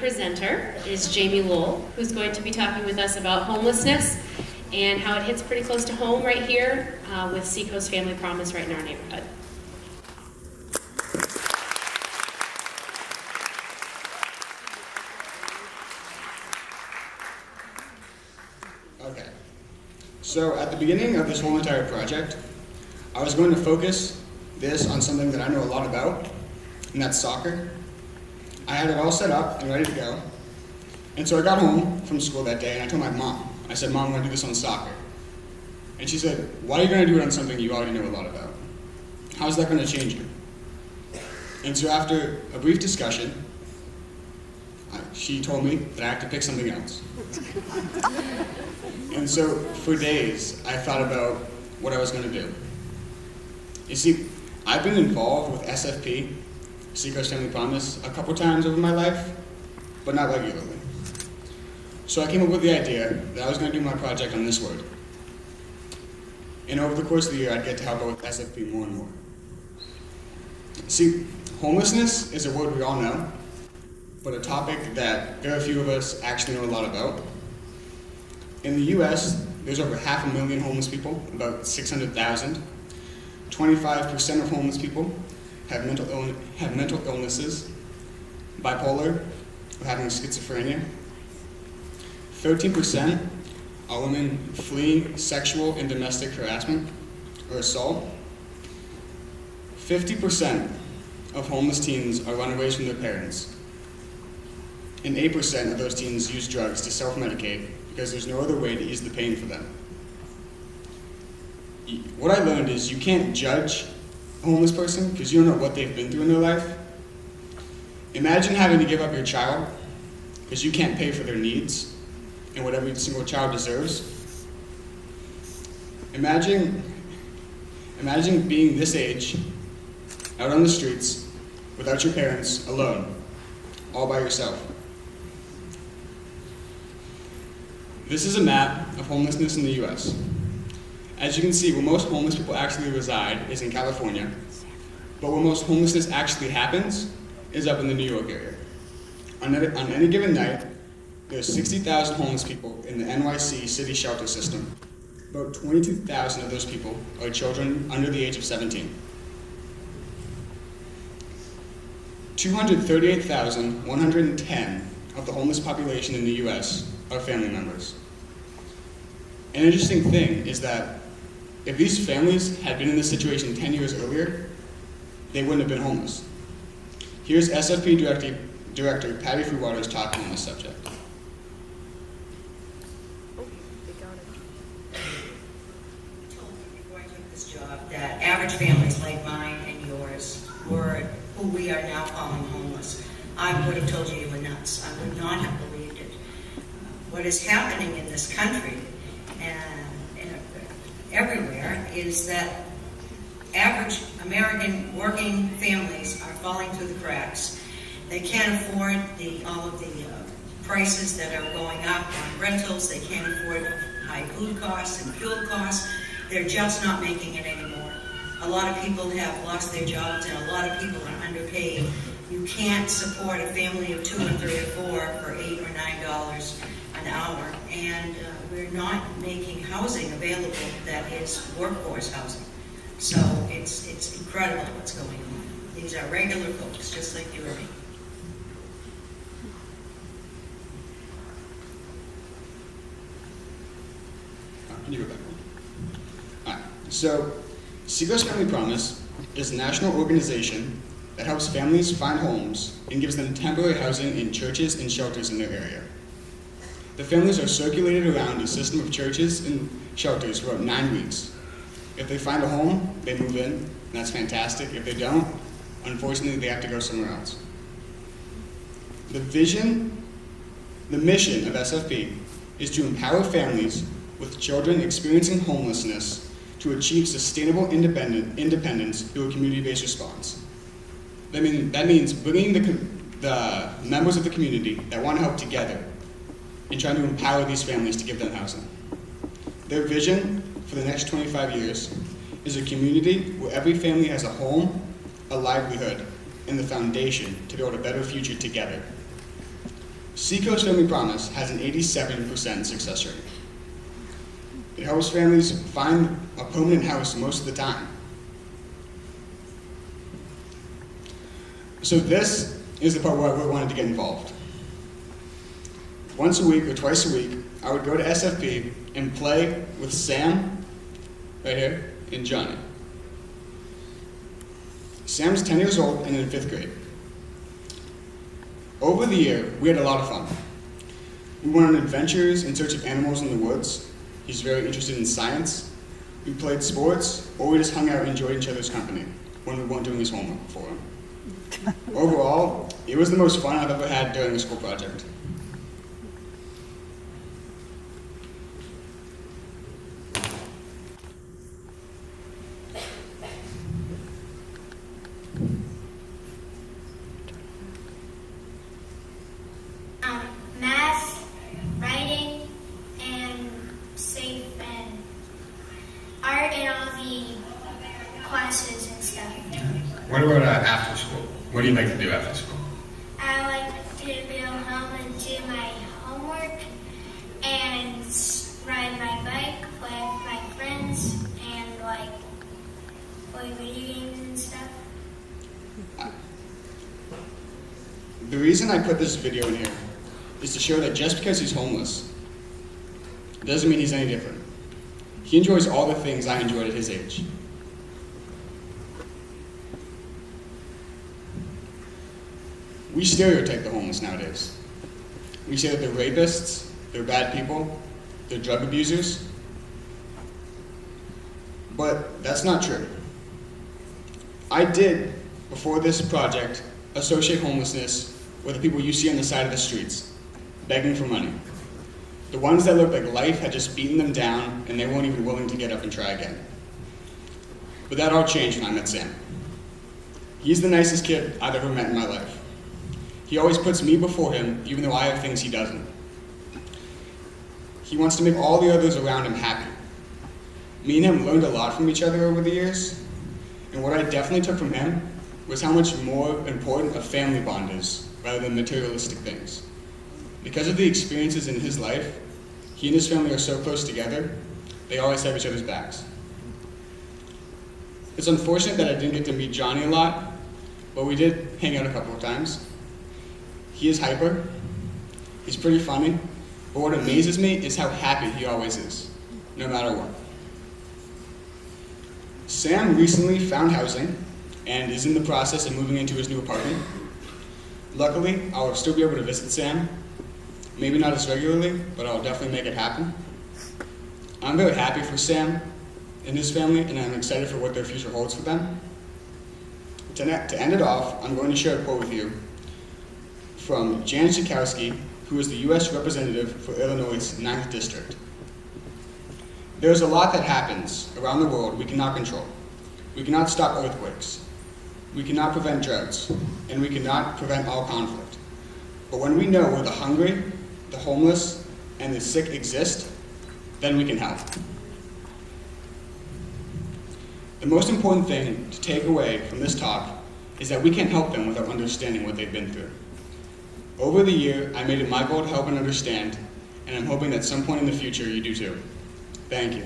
presenter is Jamie Lowell, who's going to be talking with us about homelessness and how it hits pretty close to home right here with Seacoast Family Promise right in our neighborhood. Okay, so at the beginning of this whole entire project, I was going to focus this on something that I know a lot about, and that's soccer. I had it all set up and ready to go, and so I got home from school that day and I told my mom, I said, "Mom, I'm going to do this on soccer." And she said, "Why are you going to do it on something you already know a lot about? How's that going to change you?" And so after a brief discussion, she told me that I have to pick something else. And so for days, I thought about what I was going to do. You see, I've been involved with SFP, Seacoast Family Promise, a couple times over my life, but not regularly. So I came up with the idea that I was going to do my project on this word. And over the course of the year, I'd get to help out with SFP more and more. See, homelessness is a word we all know, but a topic that very few of us actually know a lot about. In the US, there's over 500,000 homeless people, about 600,000. 25% of homeless people have mental illnesses, bipolar, or having schizophrenia. 13% are women fleeing sexual and domestic harassment or assault. 50% of homeless teens are runaways from their parents. And 8% of those teens use drugs to self-medicate because there's no other way to ease the pain for them. What I learned is you can't judge a homeless person because you don't know what they've been through in their life. Imagine having to give up your child because you can't pay for their needs and what every single child deserves. Imagine being this age, out on the streets, without your parents, alone, all by yourself. This is a map of homelessness in the US. As you can see, where most homeless people actually reside is in California, but where most homelessness actually happens is up in the New York area. On any given night, there's 60,000 homeless people in the NYC city shelter system. About 22,000 of those people are children under the age of 17. 238,110 of the homeless population in the US are family members. An interesting thing is that if these families had been in this situation 10 years earlier, they wouldn't have been homeless. Here's SFP Director Patty Freewater's talking on this subject. Before I took this job, that average families like mine and yours were who we are now calling homeless. I would have told you were nuts. I would not have believed it. What is happening in this country and everywhere is that average American working families are falling through the cracks. They can't afford all of the prices that are going up on rentals. They can't afford high food costs and fuel costs. They're just not making it anymore. A lot of people have lost their jobs and a lot of people are underpaid. You can't support a family of 2 or 3 or 4 for $8 or $9 an hour, and we're not making housing available that is workforce housing. So it's incredible what's going on. These are regular folks, just like you or me. Can you go back one? All right. So, Seacoast Family Promise is a national organization that helps families find homes and gives them temporary housing in churches and shelters in their area. The families are circulated around a system of churches and shelters for about 9 weeks. If they find a home, they move in, and that's fantastic. If they don't, unfortunately, they have to go somewhere else. The mission of SFP is to empower families with children experiencing homelessness to achieve sustainable independence through a community-based response. That means bringing the members of the community that want to help together and trying to empower these families to give them housing. Their vision for the next 25 years is a community where every family has a home, a livelihood, and the foundation to build a better future together. Seacoast Family Promise has an 87% success rate. It helps families find a permanent house most of the time. So this is the part where I really wanted to get involved. Once a week or twice a week, I would go to SFP and play with Sam, right here, and Johnny. Sam's 10 years old and in 5th grade. Over the year, we had a lot of fun. We went on adventures in search of animals in the woods. He's very interested in science. We played sports, or we just hung out and enjoyed each other's company when we weren't doing his homework for him. Overall, it was the most fun I've ever had during a school project. Math, writing, and safe and art and all the classes and stuff. What about after school? What do you like to do after school? I like to go home and do my homework and ride my bike with my friends and like play video games and stuff. The reason I put this video in here is to show that just because he's homeless doesn't mean he's any different. He enjoys all the things I enjoyed at his age. We stereotype the homeless nowadays. We say that they're rapists, they're bad people, they're drug abusers. But that's not true. I did, before this project, associate homelessness with the people you see on the side of the streets, begging for money. The ones that looked like life had just beaten them down and they weren't even willing to get up and try again. But that all changed when I met Sam. He's the nicest kid I've ever met in my life. He always puts me before him, even though I have things he doesn't. He wants to make all the others around him happy. Me and him learned a lot from each other over the years, and what I definitely took from him was how much more important a family bond is, rather than materialistic things. Because of the experiences in his life, he and his family are so close together, they always have each other's backs. It's unfortunate that I didn't get to meet Johnny a lot, but we did hang out a couple of times. He is hyper, he's pretty funny, but what amazes me is how happy he always is, no matter what. Sam recently found housing and is in the process of moving into his new apartment. Luckily, I'll still be able to visit Sam, maybe not as regularly, but I'll definitely make it happen. I'm very happy for Sam and his family, and I'm excited for what their future holds for them. To end it off, I'm going to share a quote with you from Jan Schakowsky, who is the U.S. representative for Illinois' 9th District. There's a lot that happens around the world we cannot control. We cannot stop earthquakes. We cannot prevent droughts, and we cannot prevent all conflict. But when we know where the hungry, the homeless, and the sick exist, then we can help. The most important thing to take away from this talk is that we can't help them without understanding what they've been through. Over the year, I made it my goal to help and understand, and I'm hoping that at some point in the future you do too. Thank you.